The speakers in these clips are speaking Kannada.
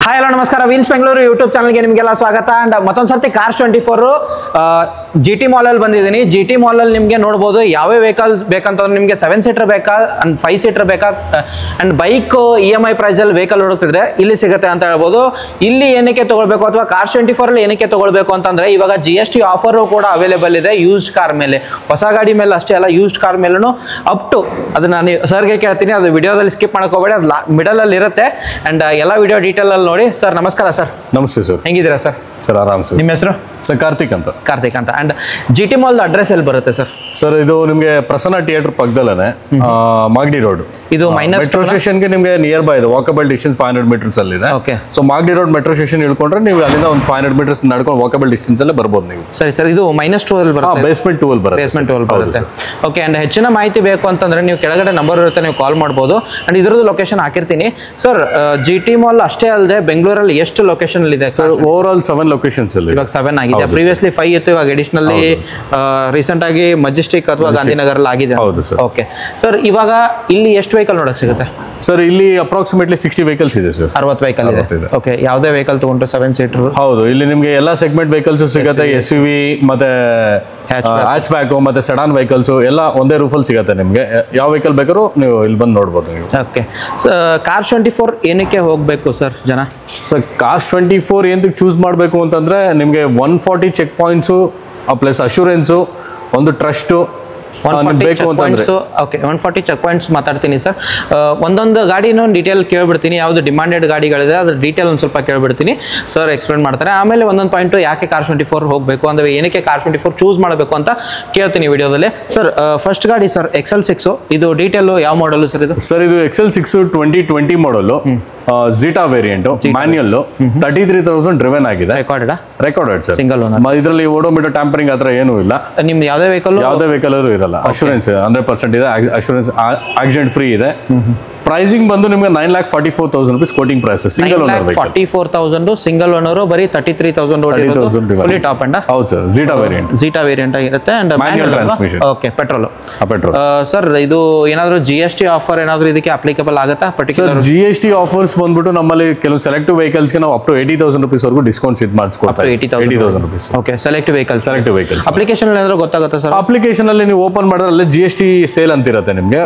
ಹಾಯ್ ಹಲೋ ನಮಸ್ಕಾರ ವಿನ್ಸ್ ಬೆಂಗಳೂರು ಯೂಟ್ಯೂಬ್ ಚಾನಲ್ಗೆ ನಿಮಗೆಲ್ಲ ಸ್ವಾಗತ. ಅಂಡ್ ಮತ್ತೊಂದು ಸರ್ತಿ ಕಾರ್ಸ್ 24 GT ಮಾಲಲ್ಲಿ ಬಂದಿದ್ದೀನಿ. GT ಮಾಲಲ್ಲಿ ನಿಮಗೆ ನೋಡ್ಬೋದು ಯಾವ್ಯಾವ ವೆಹಿಕಲ್ ಬೇಕಂತಂದ್ರೆ ನಿಮಗೆ 7 ಸೀಟರ್ ಬೇಕಾ ಅಂಡ್ 5 ಸೀಟರ್ ಬೇಕಾ ಅಂಡ್ ಬೈಕ್ EMI ಪ್ರೈಸಲ್ಲಿ ವೆಹಿಕಲ್ ಹುಡುಕ್ತಿದ್ರೆ ಇಲ್ಲಿ ಸಿಗುತ್ತೆ ಅಂತ ಹೇಳ್ಬೋದು. ಇಲ್ಲಿ ಏನಕ್ಕೆ ತಗೊಳ್ಬೇಕು ಅಥವಾ ಕಾರ್ಸ್ 24 ಅಲ್ಲಿ ಏನಕ್ಕೆ ತಗೊಳ್ಬೇಕು ಅಂತಂದ್ರೆ ಇವಾಗ GST ಆಫರು ಕೂಡ ಅವೈಲೇಬಲ್ ಇದೆ ಯೂಸ್ಡ್ ಕಾರ್ ಮೇಲೆ, ಹೊಸ ಗಾಡಿ ಮೇಲೆ ಅಷ್ಟೇ ಅಲ್ಲ ಯೂಸ್ಡ್ ಕಾರ್ ಮೇಲೂ ಅಪ್ ಟು ಅದನ್ನ ನಾನು ಸರ್ಗೆ ಕೇಳ್ತೀನಿ. ಅದು ವಿಡಿಯೋದಲ್ಲಿ ಸ್ಕಿಪ್ ಮಾಡ್ಕೋಬೇಡಿ, ಅದು ಮಿಡಲ್ ಅಲ್ಲಿ ಇರುತ್ತೆ. ಅಂಡ್ ಎಲ್ಲ ವಿಡಿಯೋ ಡೀಟೇಲ್ ಅಲ್ಲಿ ನೋಡಿ. ಸರ್ ನಮಸ್ಕಾರ. ಸರ್ ನಮಸ್ತೆ ಸರ್, ಹೆಂಗಿದ್ದೀರಾ ಸರ್? ಸರ್ ಆರಾಮ್ ಸರ್. ನಿಮ್ಮ ಹೆಸರು? ಸರ್ ಕಾರ್ತಿಕ್ ಅಂತ. ಕಾರ್ತಿಕ್ ಅಂತ. ಅಂಡ್ GT ಮಾಲ್ ಅಡ್ರೆಸ್ ಎಲ್ಲಿ ಬರುತ್ತೆ ಸರ್? ಸರ್ ಇದು ನಿಮಗೆ ಪ್ರಸನ್ನ ಥಿಯೇಟರ್ ಪಕ್ಕದಲ್ಲೇ ಮಾಗಡಿ ರೋಡ್. ಇದು ಮೈನಸ್ ಮೆಟ್ರೋ ಸ್ಟೇಷನ್ಗೆ ನಿಮಗೆ ನಿಯರ್ ಬೈ ಇದೆ, ವಾಕಬಲ್ ಡಿಸ್ಟೆನ್ಸ್ 500 ಮೀಟರ್ಸ್ ಅಲ್ಲಿ ಇದೆ. Okay. So Magadi road metro station ಇಳ್ಕೊಂಡ್ರೆ ನೀವು ಅಲ್ಲಿಂದ ಒಂದು 500 ಮೀಟರ್ಸ್ ನಡ್ಕೊಂಡು ವಾಕಬಲ್ ಡಿಸ್ಟೆನ್ಸ್ ಅಲ್ಲೇ ಬರ್ಬೋದು ನೀವು. ಸರಿ ಸರ್, ಇದು -2 ಅಲ್ಲಿ ಬರುತ್ತೆ. ಬೇಸ್ಮೆಂಟ್ 2 ಅಲ್ಲಿ ಬರುತ್ತೆ. ಬೇಸ್ಮೆಂಟ್ 2 ಅಲ್ಲಿ ಬರುತ್ತೆ. ಓಕೆ. ಅಂಡ್ ಹೆಚ್ಚಿನ ಮಾಹಿತಿ ಬೇಕು ಅಂತಂದ್ರೆ ನೀವು ಕೆಳಗಡೆ ನಂಬರ್ ಇರುತ್ತೆ, ನೀವು ಕಾಲ್ ಮಾಡ್ಬೋದು. ಅಂಡ್ ಇದ್ರದ್ದು ಲೊಕೇಶನ್ ಹಾಕಿರ್ತೀನಿ. ಸರ್ GT ಮಾಲ್ ಅಷ್ಟೇ ಅಲ್ಲದೆ ಬೆಂಗಳೂರಲ್ಲಿ ಎಷ್ಟು ಲೊಕೇಶನ್ ಇದೆ ಸರ್? ಓವರ್ ಆಲ್ 7 ಲೊಕೇಶನ್ಸ್ ಅಲ್ಲಿ. ಇವಾಗ 7 ಆಗಿದೆ. ಪ್ರಿವಿಯಸ್ಲಿ 5 ಇತ್ತು, ಇವಾಗ ಅಡಿಷನಲಿ ರೀಸೆಂಟ್ ಆಗಿ ಮಜೆಸ್ಟಿಕ್ ಅಥವಾ ಗಾಂಧಿನಗರ್ ಆಗಿದೆ. ಹೌದು ಸರ್. ಓಕೆ ಸರ್, ಇವಾಗ ಇಲ್ಲಿ ಎಷ್ಟು ವೆಹಿಕಲ್ ನೋಡಕ್ ಸಿಗುತ್ತೆ ಸರ್? ಇಲ್ಲಿ ಅಪ್ರಾಕ್ಸಿಮೇಟ್ಲಿ 60 ವೆಹಿಕಲ್ಸ್ ಇದೆ ಸರ್. 60 ವೆಹಿಕಲ್ ಇದೆ. ಓಕೆ. ಯಾವುದೇ ವೆಹಿಕಲ್ ತಗೊಂಡ್ರೆ 7 ಸೀಟರ್? ಹೌದು, ಇಲ್ಲಿ ನಿಮಗೆ ಎಲ್ಲಾ ಸೆಗ್ಮೆಂಟ್ ವೆಹಿಕಲ್ಸ್ ಸಿಗುತ್ತೆ. SUV ಮತ್ತೆ ಹ್ಯಾಚ್ ಬ್ಯಾಕ್ ಮತ್ತೆ ಸೆಡಾನ್ ವೆಹಿಕಲ್ಸ್ ಎಲ್ಲ ಒಂದೇ ರೂಫಲ್ಲಿ ಸಿಗುತ್ತೆ. ನಿಮಗೆ ಯಾವ ವೆಹಿಕಲ್ ಬೇಕಾದ್ರೂ ನೀವು ಇಲ್ಲಿ ಬಂದು ನೋಡ್ಬೋದು ನೀವು. ಓಕೆ. ಕಾರ್ಸ್ 24 ಏನಕ್ಕೆ ಹೋಗಬೇಕು ಸರ್ ಜನ? ಸರ್ ಕಾರ್ಸ್ 24 ಏನಕ್ಕೆ ಚೂಸ್ ಮಾಡಬೇಕು ಅಂತಂದ್ರೆ ನಿಮಗೆ 140 ಚೆಕ್ ಪಾಯಿಂಟ್ಸು ಪ್ಲಸ್ ಅಶ್ಯೂರೆನ್ಸು, ಒಂದು ಟ್ರಸ್ಟು ಬೇಕು ಅಂತಂದ್ರೆ. ಓಕೆ, 140 ಚೆಕ್ ಪಾಯಿಂಟ್ಸ್ ಮಾತಾಡ್ತೀನಿ ಸರ್. ಒಂದೊಂದು ಗಾಡಿನೂ ಡೀಟೇಲ್ ಕೇಳ್ಬಿಡ್ತೀನಿ. ಯಾವ್ದು ಡಿಮಾಂಡೆಡ್ ಗಾಡಿಗಳಿದೆ ಅದ್ರ ಡೀಟೇಲ್ ಒಂದು ಸ್ವಲ್ಪ ಕೇಳ್ಬಿಡ್ತೀನಿ, ಸರ್ ಎಕ್ಸ್ಪ್ಲೇನ್ ಮಾಡ್ತಾರೆ. ಆಮೇಲೆ ಒಂದೊಂದು ಪಾಯಿಂಟ್ ಯಾಕೆ ಕಾರ್ಸ್ 24 ಹೋಗಬೇಕು ಅಂದ್ರೆ ಏನಕ್ಕೆ ಕಾರ್ಸ್ 24 ಚೂಸ್ ಮಾಡಬೇಕು ಅಂತ ಕೇಳ್ತೀನಿ ವಿಡಿಯೋದಲ್ಲಿ. ಸರ್ ಫಸ್ಟ್ ಗಾಡಿ ಸರ್ XL6. ಇದು ಡೀಟೇಲ್ ಯಾವ ಮಾಡಲ್ ಸರ್ ಇದು? ಸರ್ ಇದು XL6 2020 ಮಾಡಲು, ಝೀಟಾ ವೇರಿಯಂಟ್, ಮ್ಯಾನ್ಯಲ್, 33,000 ಡ್ರಿವೆನ್ ಆಗಿದೆ. Recorded sir. Single owner. ಇದರಲ್ಲಿ ಓಡೋಮೀಟರ್ ಟ್ಯಾಂಪರಿಂಗ್ ಹತ್ರ ಏನೂ ಇಲ್ಲ. ನಿಮ್ದು ಯಾವುದೇ ವೆಹಿಕಲ್ ಇರಲ್ಲ. ಅಶ್ಯೂರೆನ್ಸ್ 100% ಇದೆ. ಅಶ್ಯೂರೆನ್ಸ್ ಆಕ್ಸಿಡೆಂಟ್ ಫ್ರೀ ಇದೆ. ಪ್ರೈಸಿಂಗ್ ಬಂದು ನಿಮಗೆ 9,44,000 rupees quoting price. Single owner 44,000 single owner, ಬರೀ 33,000 ಫುಲ್ಲಿ ಟಾಪ್ ಅಂಡ್. ಹೌದು ಸರ್, ಝೀಟಾ ವೇರಿಯಂಟ್ ಆಗಿರುತ್ತೆ. And manual transmission. Okay. Petrol. Sir ಇದು ಏನಾದರೂ GST ಆಫರ್ ಏನಾದರೂ ಇದಕ್ಕೆ ಅಪ್ಲಿಕೇಬಲ್ ಆಗುತ್ತಾ? ಪರ್ಟಿಕ್ಯುಲರ್ GST ಆಫರ್ಸ್ ಬಂದ್ಬಿಟ್ಟು ನಮ್ಮಲ್ಲಿ ಕೆಲವು ಸೆಲೆಕ್ಟಿವ್ ವೆಹಿಕಲ್ಸ್ ಗೆ ನಾವು ಅಪ್ ಟು 80,000 ರೂಪೀಸ್ ವರೆಗೂ ಡಿಸ್ಕೌಂಟ್ಸ್ ಇದು ಮಾಡಿಸ್ಕೊಡ್ತಾರೆ. 80,000 rupees. Okay. Selective vehicles. Application ಏನಾದರೂ ಗೊತ್ತಾಗುತ್ತಾ ಸರ್? ಅಪ್ಲಿಕೇಶನ್ ಅಲ್ಲಿ ನೀವು ಓಪನ್ ಮಾಡಿದ್ರೆ ಅಲ್ಲಿ GST ಸೇಲ್ ಅಂತ ಇರುತ್ತೆ ನಿಮಗೆ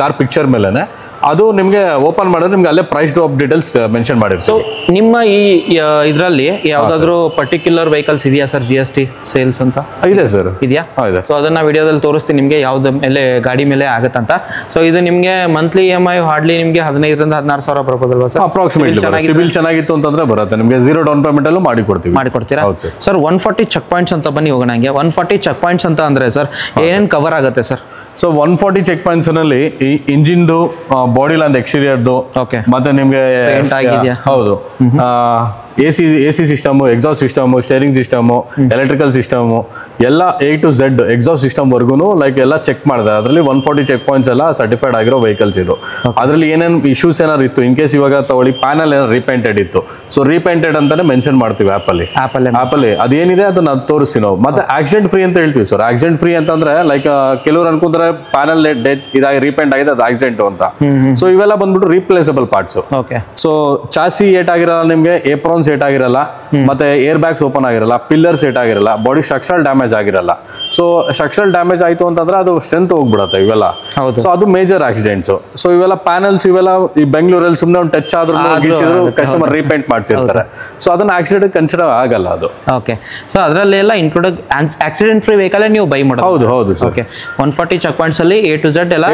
ಕಾರ್ ಪಿಕ್ಚರ್ ಮೇಲೆನೆ. ಅದು ನಿಮಗೆ ಓಪನ್ ಮಾಡಿದ್ರೆ ನಿಮ್ಗೆ ಅಲ್ಲೇ ಪ್ರೈಸ್ ಡ್ರಾಪ್ ಡೀಟೇಲ್ಸ್ ಮೆನ್ಷನ್ ಮಾಡಿರ್ತೀವಿ. ಸೊ ನಿಮ್ಮ ಈ ಇದರಲ್ಲಿ ಯಾವ್ದಾದ್ರು ಪರ್ಟಿಕ್ಯುಲರ್ ವೆಹಿಕಲ್ಸ್ ಇದೆಯಾ ಸರ್ GST ಸೇಲ್ಸ್ ಅಂತ? ಇದೆ ಸರ್, ಇದೆಯಾ? ಸೊ ಅದನ್ನ ವಿಡಿಯೋದಲ್ಲಿ ತೋರಿಸ್ತೀನಿ ನಿಮಗೆ ಯಾವ್ದು ಮೇಲೆ ಗಾಡಿ ಮೇಲೆ ಆಗತ್ತಂತ. ಸೊ ಇದು ನಿಮಗೆ ಮಂತ್ಲಿ EMI ಹಾರ್ಡ್ಲಿ ನಿಮಗೆ 15,000 ರಿಂದ 16,000 ಬರ್ಬೋದಲ್ವಾ ಸರ್? ಅಪ್ರಾಕ್ಸಿಮೇಟ್ಲಿ. ಸಿಬಿಲ್ ಚೆನ್ನಾಗಿತ್ತು ಅಂತಂದ್ರೆ ಬರುತ್ತೆ ನಿಮಗೆ. 0 ಡೌನ್ ಪೇಮೆಂಟ್ ಅಲ್ಲೂ ಮಾಡಿಕೊಡ್ತೀರಾ? ಸರ್ 140 ಚೆಕ್ ಪಾಯಿಂಟ್ಸ್ ಅಂತ ಬನ್ನಿ ಹೋಗೋಣ. 140 ಚೆಕ್ ಪಾಯಿಂಟ್ಸ್ ಅಂತ ಅಂದ್ರೆ ಸರ್ ಏನೇನು ಕವರ್ ಆಗುತ್ತೆ ಸರ್? ಸೊ 140 ಚೆಕ್ ಪಾಯಿಂಟ್ಸ್ ನಲ್ಲಿ ಈ ಇಂಜಿನ್ದು, ಬಾಡಿ ಲೈನ್ ಎಕ್ಸ್ಟೀರಿಯರ್ದು, ಮತ್ತೆ ನಿಮ್ಗೆ ಹೌದು AC system, exhaust system, steering system, electrical system ಎಲ್ಲ A to Z exhaust system ವರ್ಗು ಲೈಕ್ ಎಲ್ಲ ಚೆಕ್ ಮಾಡಿದೆ. ಅದರಲ್ಲಿ 140 ಚೆಕ್ ಪಾಯಿಂಟ್ಸ್ ಎಲ್ಲ ಸರ್ಟಿಫೈಡ್ ಆಗಿರೋ ವೆಹಿಕಲ್ಸ್ ಇದು. ಅದರಲ್ಲಿ ಏನೇನು ಇಶ್ಯೂಸ್ ಏನಾದ್ರು ಇತ್ತು, ಇನ್ ಕೇಸ್ ಇವಾಗ ತಗೊಳ್ಳಿ ಪ್ಯಾನಲ್ ಏನಾದ್ರು ರೀಪೇಂಟೆಡ್ ಇತ್ತು, ಸೊ ರೀಪೇಂಟೆಡ್ ಅಂತಾನೆ ಮೆನ್ಷನ್ ಮಾಡ್ತೀವಿ ಆಪಲ್ಲಿ ಅದೇನಿದೆ ಅದನ್ನ ತೋರಿಸ್ತೀವಿ ನಾವು. ಮತ್ತೆ ಆಕ್ಸಿಡೆಂಟ್ ಫ್ರೀ ಅಂತ ಹೇಳ್ತೀವಿ ಸರ್. ಆಕ್ಸಿಡೆಂಟ್ ಫ್ರೀ ಅಂತಂದ್ರೆ ಲೈಕ್ ಕೆಲವ್ರು ಅನ್ಕೊಂಡ್ರೆ ಪ್ಯಾನಲ್ ಡೆತ್ ಇದಾಗಿ ರೀಪೇಂಟ್ ಆಗಿದೆ ಅದು ಆಕ್ಸಿಡೆಂಟ್ ಅಂತ. ಸೊ ಇವೆಲ್ಲ ಬಂದ್ಬಿಟ್ಟು replaceable parts. So chassis eight ಆಗಿರಲ್ಲ, ನಿಮ್ಗೆ ಏಪ್ರಾನ್ ಏಟ್ ಆಗಿರಲ್ಲ, ಮತ್ತೆ ಏರ್ ಬ್ಯಾಗ್ಸ್ ಓಪನ್ ಆಗಿರಲ್ಲ, ಪಿಲ್ಲರ್ಸ್ ಏಟ್ ಆಗಿರಲ್ಲ, ಬಾಡಿ ಸ್ಟ್ರಕ್ಚರಲ್ ಡ್ಯಾಮೇಜ್ ಆಗಿರಲ್ಲ. ಸೊ ಸ್ಟ್ರಕ್ಚರಲ್ ಡ್ಯಾಮೇಜ್ ಆಯ್ತು ಅಂತಂದ್ರೆ ಅದು ಸ್ಟ್ರೆಂತ್ ಹೋಗ್ಬಿಡುತ್ತೆ ಇವೆಲ್ಲ. ಸೊ ಅದು ಮೇಜರ್ ಆಕ್ಸಿಡೆಂಟ್ಸ್. ಸೊ ಇವೆಲ್ಲ ಪ್ಯಾನಲ್ಸ್ ಇವೆಲ್ಲ ಈ ಬೆಂಗಳೂರಲ್ಲಿ ಸುಮ್ಮನೆ ಒಂದು ಟಚ್ ಆದ್ರೂ ಕಸ್ಟಮರ್ ರೀಪೇಂಟ್ ಮಾಡಿಸಿರ್ತಾರೆ. ಸೊ ಅದನ್ನ ಆಕ್ಸಿಡೆಂಟ್ ಕನ್ಸಿಡರ್ ಆಗಲ್ಲ ಅದು. ಓಕೆ. ಸೊ ಅದರಲ್ಲಿ ಎಲ್ಲ ಇನ್ಕ್ಲೂಡ್ ಆಕ್ಸಿಡೆಂಟ್ ಫ್ರೀ ವೆಹಿಕಲ್ ನೀವು ಬೈ ಮಾಡೋದು? ಹೌದು ಸರ್. ಓಕೆ. 140 ಚೆಕ್ ಪಾಯಿಂಟ್ಸ್ ಅಲ್ಲಿ A to Z ಎಲ್ಲ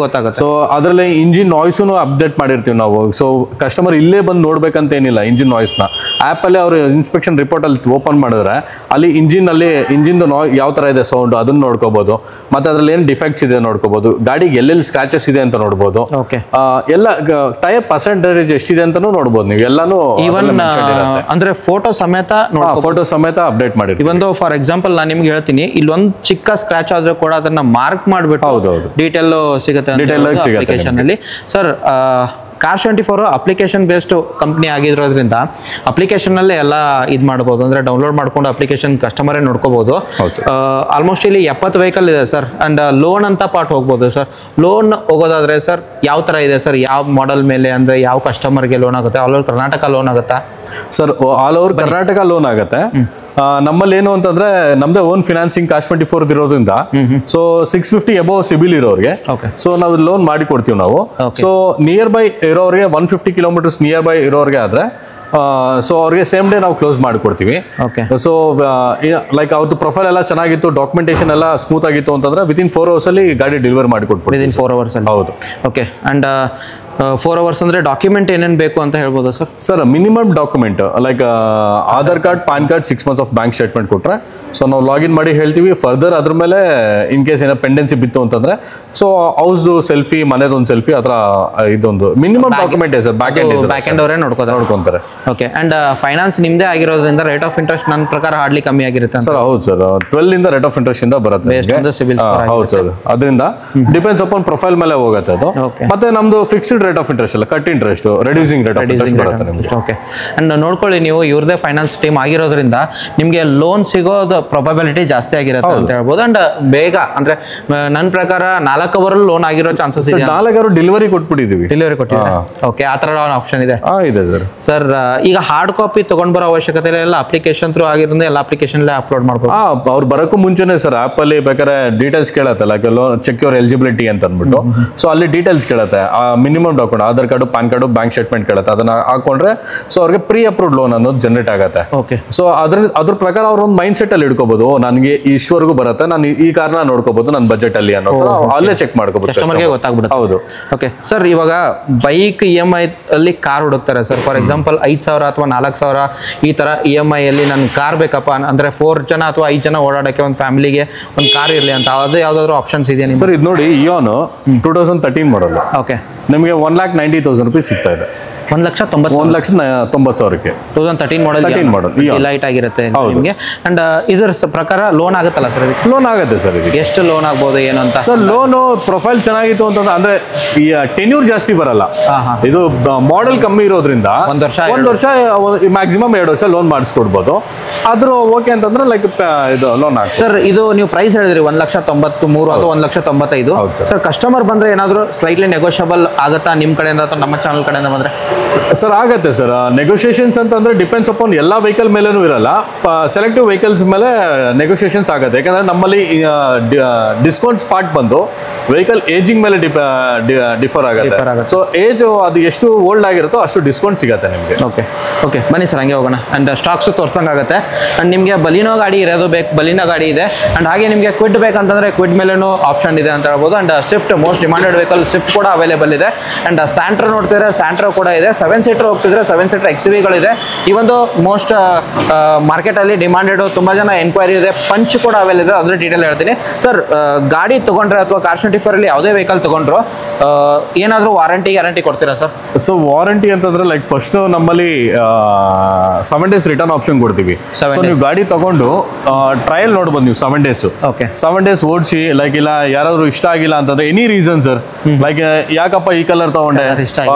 ಗೊತ್ತಾಗುತ್ತೆ. ಸೊ ಅದರಲ್ಲಿ ಇಂಜಿನ್ ನಾಯ್ಸ್ ಅಪ್ಡೇಟ್ ಮಾಡಿರ್ತೀವಿ ನಾವು. ಸೊ ಕಸ್ಟಮರ್ ಇಲ್ಲೇ ಬಂದು ನೋಡ್ಬೇಕಂತ ಏನಿಲ್ಲ. ಇಂಜಿನ್ ನಾಯ್ಸ್ ನ ಆಪ್ ಅಲ್ಲಿ ಅವರು ಇನ್ಸ್ಪೆಕ್ಷನ್ ರಿಪೋರ್ಟ್ ಅಲ್ಲಿ ಓಪನ್ ಮಾಡಿದ್ರೆ ಅಲ್ಲಿ ಇಂಜಿನ್ ಯಾವ ತರ ಇದೆ ಸೌಂಡ್ ಅದನ್ನ ನೋಡ್ಕೋಬಹುದು. ಮತ್ತೆ ಅದ್ರಲ್ಲಿ ಏನ್ ಡಿಫೆಕ್ಟ್ಸ್ ಇದೆ ನೋಡ್ಕೋಬಹುದು. ಗಾಡಿಗೆ ಎಲ್ಲೆಲ್ಲಿ ಸ್ಕ್ರಾಚಸ್ ಇದೆ ಅಂತ ನೋಡ್ಬೋದು. ಎಲ್ಲ ಟೈರ್ ಪರ್ಸೆಂಟೇಜ್ ಎಷ್ಟಿದೆ ಅಂತಾನು ನೋಡ್ಬೋದು ನೀವು. ಎಲ್ಲಾನು ಅಂದ್ರೆ ಫೋಟೋ ಸಮೇತ ಅಪ್ಡೇಟ್ ಮಾಡಿರ್ತೀವಿ. ಇವೊಂದು ಫಾರ್ ಎಕ್ಸಾಂಪಲ್ ನಾನು ನಿಮ್ಗೆ ಹೇಳ್ತೀನಿ, ಇಲ್ಲೊಂದು ಚಿಕ್ಕ ಸ್ಕ್ರಾಚ್ ಆದ್ರೆ ಕೂಡ ಅದನ್ನ ಮಾರ್ಕ್ ಮಾಡ್ಬಿಟ್ಟು ಡೀಟೇಲ್ ಸಿಗುತ್ತೆ ಅಪ್ಲಿಕೇಶನ್ ಅಲ್ಲಿ. Sir Cars24 application based company ಆಗಿರೋದ್ರಿಂದ ಅಪ್ಲಿಕೇಶನ್ನಲ್ಲೇ ಎಲ್ಲ ಇದು ಮಾಡ್ಬೋದು, ಅಂದರೆ ಡೌನ್ಲೋಡ್ ಮಾಡ್ಕೊಂಡು ಅಪ್ಲಿಕೇಶನ್ ಕಸ್ಟಮರೇ ನೋಡ್ಕೋಬೋದು. ಆಲ್ಮೋಸ್ಟ್ ಇಲ್ಲಿ 70 ವೆಹಿಕಲ್ ಇದೆ ಸರ್. ಆ್ಯಂಡ್ ಲೋನ್ ಅಂತ ಪಾರ್ಟ್ ಹೋಗ್ಬೋದು ಸರ್. ಲೋನ್ ಹೋಗೋದಾದ್ರೆ ಸರ್ ಯಾವ ಥರ ಇದೆ ಸರ್, ಯಾವ ಮಾಡೆಲ್ ಮೇಲೆ, ಅಂದರೆ ಯಾವ ಕಸ್ಟಮರ್ಗೆ ಲೋನ್ ಆಗುತ್ತೆ? ಆಲ್ ಓವರ್ ಕರ್ನಾಟಕ ಲೋನ್ ಆಗುತ್ತಾ sir? All over Karnataka loan ಆಗುತ್ತೆ. ನಮ್ಮಲ್ಲಿ ಏನು ಅಂತಂದ್ರೆ ನಮ್ದೇ ಓನ್ ಫಿನಾನ್ಸಿಂಗ್ Cars24 ಇರೋದ್ರಿಂದ ಸೊ 650 ಅಬೌವ್ ಸಿಬಿಲ್ ಇರೋರಿಗೆ ಸೊ ನಾವು ಲೋನ್ ಮಾಡಿ ಕೊಡ್ತೀವಿ ನಾವು. ಸೊ ನಿಯರ್ ಬೈ ಇರೋರಿಗೆ 150 ಕಿಲೋಮೀಟರ್ಸ್ ನಿಯರ್ ಬೈ ಇರೋರಿಗೆ ಆದ್ರೆ ಸೊ ಅವ್ರಿಗೆ ಸೇಮ್ ಡೇ ನಾವು ಕ್ಲೋಸ್ ಮಾಡಿಕೊಡ್ತೀವಿ. ಸೊ ಲೈಕ್ ಅವ್ರದ್ದು ಪ್ರೊಫೈಲ್ ಎಲ್ಲ ಚೆನ್ನಾಗಿತ್ತು, ಡಾಕ್ಯುಮೆಂಟೇಶನ್ ಎಲ್ಲ ಸ್ಮೂತ್ ಆಗಿತ್ತು ಅಂತಂದ್ರೆ ವಿತಿನ್ 4 ಅವರ್ಸ್ ಅಲ್ಲಿ ಗಾಡಿ ಡೆಲಿವರ್ ಮಾಡಿಕೊಡ್ತೀವಿ. ವಿತಿನ್ 4 ಅವರ್ಸ್ ಅಲ್ಲಿ? ಹೌದು. ಓಕೆ. ಅಂಡ್ 4 ಅವರ್ಸ್ ಅಂದ್ರೆ ಡಾಕ್ಯುಮೆಂಟ್ ಏನೇನು ಬೇಕು ಅಂತ ಹೇಳ್ಬೋದು sir? Sir minimum document like Aadhaar card, PAN card, 6 months of bank statement ಕೊಟ್ರೆ ಸೊ ನಾವು ಲಾಗಿನ್ ಮಾಡಿ ಹೇಳ್ತೀವಿ. ಫರ್ದರ್ ಅದ್ರ ಮೇಲೆ ಇನ್ ಕೇಸ್ ಏನೋ ಪೆಂಡೆನ್ಸಿ ಬಿತ್ತು ಅಂತಂದ್ರೆ ಸೊ ಹೌಸ್ದು ಸೆಲ್ಫಿ, ಮನೆದೊಂದು ಸೆಲ್ಫಿ, ಆ ಥರ ಇದೊಂದು minimum document sir. Back end ಅವರೇ ನೋಡ್ಕೊಂತಾರೆ. ಓಕೆ. ಅಂಡ್ ಫೈನಾನ್ಸ್ ನಿಮ್ದೇ ಆಗಿರೋದ್ರಿಂದ ರೇಟ್ ಆಫ್ ಇಂಟ್ರೆಸ್ಟ್ ನನ್ನ ಪ್ರಕಾರ ಹಾರ್ಡ್ಲಿ ಕಮ್ಮಿ ಆಗಿರುತ್ತೆ ಸರ್. ಹೌದು ಸರ್, 12 ಇಂದ ರೇಟ್ ಆಫ್ ಇಂಟ್ರೆಸ್ಟ್ ಇಂದ ಬರುತ್ತೆ. ಹೌದು ಸರ್, ಅದರಿಂದ ಡಿಪೆಂಡ್ಸ್ ಅಪಾನ್ ಪ್ರೊಫೈಲ್ ಮೇಲೆ ಹೋಗುತ್ತೆ ಅದು. ಮತ್ತೆ ನಮ್ದು ಫಿಕ್ಸ್ಡ್ ರೇಟ್ ಆಫ್ ಇಂಟ್ರೆಸ್ಟ್ ಅಲ್ಲ, cut interest, reducing rate of interest ಬರುತ್ತೆ ನಿಮಗೆ. ಓಕೆ. ಅಂಡ್ ನೋಡ್ಕೊಳ್ಳಿ, ನೀವು ಇವ್ರದೇ ಫೈನಾನ್ಸ್ ಟೀಮ್ ಆಗಿರೋದ್ರಿಂದ ನಿಮಗೆ ಲೋನ್ ಸಿಗೋದು ಪ್ರೊಬಬಿಲಿಟಿ ಜಾಸ್ತಿ ಆಗಿರುತ್ತೆ ಅಂತ ಹೇಳ್ಬೋದು. ಅಂಡ್ ಬೇಗ ಅಂದ್ರೆ ನನ್ನ ಪ್ರಕಾರ 4 ಅವರಲ್ಲಿ ಲೋನ್ ಆಗಿರೋ ಚಾನ್ಸಸ್ ಇದೆ. 4 ಅವರು ಡೆಲಿವರಿ ಕೊಟ್ಬಿಟ್ಟಿದೀವಿ. ಡೆಲಿವರಿ ಕೊಟ್ಟಿದ್ದೀರಾ? ಓಕೆ. ಆ ಥರ ಆಪ್ಷನ್ ಇದೆ? ಇದೆ ಸರ್. ಸರ್ ಈಗ ಹಾರ್ಡ್ ಕಾಪಿ ತಗೊಂಡ್ ಬರೋ ಅವಶ್ಯಕತೆ ಇಲ್ಲ, ಅಪ್ಲಿಕೇಶನ್ ಥ್ರೂ ಆಗಿರೋದ್ರಿಂದ ಎಲ್ಲ ಅಪ್ಲಿಕೇಶನ್ ಅಪ್ಲೋಡ್ ಮಾಡ್ಬೋದು. ಅವ್ರು ಬರೋಕ್ಕೂ ಮುಂಚೆನೆ ಸರ್ ಆಪ್ ಅಲ್ಲಿ ಬೇಕಾದ್ರೆ ಡೀಟೇಲ್ಸ್ ಕೇಳತ್ತೆ, like loan check your eligibility ಅಂತ ಅಂದ್ಬಿಟ್ಟು. ಸೊ ಅಲ್ಲಿ ಡೀಟೇಲ್ಸ್ ಕೇಳುತ್ತೆ, minimum document Aadhaar card, PAN card, bank statement ಕೇಳುತ್ತೆ. ಅದನ್ನ ಹಾಕೊಂಡ್ರೆ ಸೊ ಅವ್ರಿಗೆ ಪ್ರೀ ಅಪ್ರೂವ್ಡ್ ಲೋನ್ ಅನ್ನೋದು ಜನರೇಟ್ ಆಗುತ್ತೆ. ಓಕೆ. ಸೊ ಅದ್ರ ಪ್ರಕಾರ ಅವ್ರ ಒಂದು ಮೈಂಡ್ ಸೆಟ್ ಅಲ್ಲಿ ಇಟ್ಕೋಬಹುದು, ನನಗೆ ಇಷ್ಟವರೆಗೂ ಬರುತ್ತೆ, ನಾನು ಈ ಕಾರ್ನ ನೋಡ್ಕೋಬಹುದು ನನ್ನ ಬಜೆಟ್ ಅಲ್ಲಿ ಅನ್ನೋ ಅಲ್ಲೇ ಚೆಕ್ ಮಾಡ್ಕೋಬಹುದು, ಕಸ್ಟಮರ್ಗೆ ಗೊತ್ತಾಗ್ಬಿಡುತ್ತೆ. ಹೌದು. ಓಕೆ ಸರ್, ಇವಾಗ ಬೈಕ್ EMI ಅಲ್ಲಿ ಕಾರ್ ಹುಡುಕ್ತಾರೆ ಸರ್. ಫಾರ್ ಎಕ್ಸಾಂಪಲ್ 5,000 ಅಥವಾ 4,000 ಈ ತರ EMI ಅಲ್ಲಿ ನನ್ ಕಾರ್ ಬೇಕಪ್ಪ ಅಂದ್ರೆ 4 ಜನ ಅಥವಾ 5 ಜನ ಓಡಾಡಕ್ಕೆ ಒಂದು ಫ್ಯಾಮಿಲಿಗೆ ಒಂದು ಕಾರ್ ಇರಲಿ ಅಂತ, ಅದು ಯಾವ್ದಾದ್ರು ಆಪ್ಷನ್ಸ್ ಇದೆಯಾ ಸರ್? ಇದು ನೋಡಿ, ಇಯಾನ್ 2013 ಮಾಡಲ್. ಓಕೆ. ನಿಮಗೆ 1,90,000 ರೂಪಾಯಿ ಸಿಗ್ತಾ ಇದೆ. 1,90,000ಕ್ಕೆ 2013 ಮಾಡಲ್ ಲೈಟ್ ಆಗಿರುತ್ತೆ ನಿಮಗೆ. ಅಂಡ್ ಇದರ ಪ್ರಕಾರ ಲೋನ್ ಆಗುತ್ತಲ್ಲ ಸರ್? ಲೋನ್ ಆಗುತ್ತೆ ಸರ್. ಇದಕ್ಕೆ ಎಷ್ಟು ಲೋನ್ ಆಗ್ಬೋದು ಏನು ಅಂತ ಸರ್? ಲೋನು ಪ್ರೊಫೈಲ್ ಚೆನ್ನಾಗಿತ್ತು ಅಂತಂದ್ರೆ, ಅಂದ್ರೆ ಈ ಟೆನ್ಯೂರ್ ಜಾಸ್ತಿ ಬರಲ್ಲ, ಇದು ಮಾಡೆಲ್ ಕಮ್ಮಿ ಇರೋದ್ರಿಂದ 1 ವರ್ಷ ಮ್ಯಾಕ್ಸಿಮಮ್ 2 ವರ್ಷ ಲೋನ್ ಮಾಡಿಸ್ಕೊಡ್ಬೋದು. ಆದ್ರೂ ಓಕೆ ಅಂತಂದ್ರೆ ಲೈಕ್ ಇದು ಲೋನ್ ಆಗುತ್ತೆ ಸರ್. ಇದು ನೀವು ಪ್ರೈಸ್ ಹೇಳಿದ್ರಿ 1,93,000 ಅಥವಾ 1,95,000. ಸರ್ ಕಸ್ಟಮರ್ ಬಂದ್ರೆ ಏನಾದ್ರು ಸ್ಲೈಟ್ಲಿ ನೆಗೋಷಿಯಬಲ್ ಆಗುತ್ತಾ ನಿಮ್ಮ ಕಡೆಯಿಂದ ಅಥವಾ ನಮ್ಮ ಚಾನಲ್ ಕಡೆಯಿಂದ ಬಂದ್ರೆ? ಸರ್ ಆಗತ್ತೆ ಸರ್. ನೆಗೋಷಿಯೇಷನ್ಸ್ ಅಂತಂದ್ರೆ ಡಿಪೆಂಡ್ಸ್ ಅಪಾನ್ ಎಲ್ಲ ವೆಹಿಕಲ್ ಮೇಲೇನೂ ಇರಲ್ಲ, ಸೆಲೆಕ್ಟಿವ್ ವೆಹಿಕಲ್ಸ್ ಮೇಲೆ ನೆಗೋಷಿಯೇಷನ್ಸ್ ಆಗುತ್ತೆ. ಯಾಕಂದ್ರೆ ನಮ್ಮಲ್ಲಿ ಡಿಸ್ಕೌಂಟ್ಸ್ ಪಾರ್ಟ್ ಬಂದು ವೆಹಿಕಲ್ ಏಜಿಂಗ್ ಮೇಲೆ ಡಿಫರ್ ಆಗುತ್ತೆ. ಸೊ ಏಜ್ ಅದು ಎಷ್ಟು ಓಲ್ಡ್ ಆಗಿರುತ್ತೋ ಅಷ್ಟು ಡಿಸ್ಕೌಂಟ್ ಸಿಗುತ್ತೆ ನಿಮಗೆ. ಓಕೆ. ಓಕೆ, ಬನ್ನಿ ಸರ್, ಹಂಗೆ ಹೋಗೋಣ. ಅಂಡ್ ಸ್ಟಾಕ್ಸ್ ತೋರಿಸ್ದಂಗೆ ಆಗುತ್ತೆ. ಅಂಡ್ ನಿಮಗೆ ಬಲಿನೋ ಗಾಡಿ ಇರೋದು ಬೇಕು, ಬಲಿನೋ ಗಾಡಿ ಇದೆ. ಅಂಡ್ ಹಾಗೆ ನಿಮಗೆ ಕ್ವಿಡ್ ಬೇಕಂತಂದ್ರೆ ಕ್ವಿಡ್ ಮೇಲೇನೂ ಆಪ್ಷನ್ ಇದೆ ಅಂತ ಹೇಳ್ಬೋದು. And Swift most demanded vehicle Swift ಕೂಡ ಅವೈಲೇಬಲ್ ಇದೆ. ಅಂಡ್ ಸ್ಯಾಂಟ್ರೋ ನೋಡ್ತಿದ್ರೆ ಸ್ಯಾಂಟ್ರೋ ಕೂಡ ಇದೆ. 7 ಸೀಟರ್ ಹೋಗ್ತಿದ್ರೆ 7 ಸೀಟರ್ XUV-ಗಳಿದೆ. ಈ ಒಂದು ಮೋಸ್ಟ್ ಮಾರ್ಕೆಟಲ್ಲಿ ಡಿಮಾಂಡೆಡ್, ತುಂಬ ಜನ ಎನ್ಕ್ವೈರಿ ಇದೆ. ಪಂಚ್ ಕೂಡ ಅವೈಲೇಬಲ್ ಇದೆ, ಅದ್ರ ಡೀಟೇಲ್ ಹೇಳ್ತೀನಿ ಸರ್. ಗಾಡಿ ತೊಗೊಂಡ್ರೆ ಅಥವಾ Cars24 ಅಲ್ಲಿ ಯಾವುದೇ ವೆಹಿಕಲ್ ತೊಗೊಂಡ್ರು ಏನಾದರೂ ವಾರಂಟಿ ಗ್ಯಾರಂಟಿ ಕೊಡ್ತೀರಾ ಸರ್? ಸೊ ವಾರಂಟಿ ಅಂತಂದ್ರೆ ಲೈಕ್ ಫಸ್ಟ್ ನಮ್ಮಲ್ಲಿ 7 ಡೇಸ್ ರಿಟರ್ನ್ ಆಪ್ಷನ್ ಕೊಡ್ತೀವಿ. ಸೊ ನೀವು ಗಾಡಿ ತಗೊಂಡು ಟ್ರಯಲ್ ನೋಡ್ಬೋದು ನೀವು 7 ಡೇಸ್. ಓಕೆ. 7 ಡೇಸ್ ಓಡಿಸಿ, ಲೈಕ್ ಇಲ್ಲ ಯಾರಾದ್ರೂ ಇಷ್ಟ ಆಗಿಲ್ಲ ಅಂತಂದ್ರೆ ಎನಿ ರೀಸನ್ ಸರ್, ಲೈಕ್ ಯಾಕಪ್ಪ ಈ ಕಲರ್ ತಗೊಂಡೆ,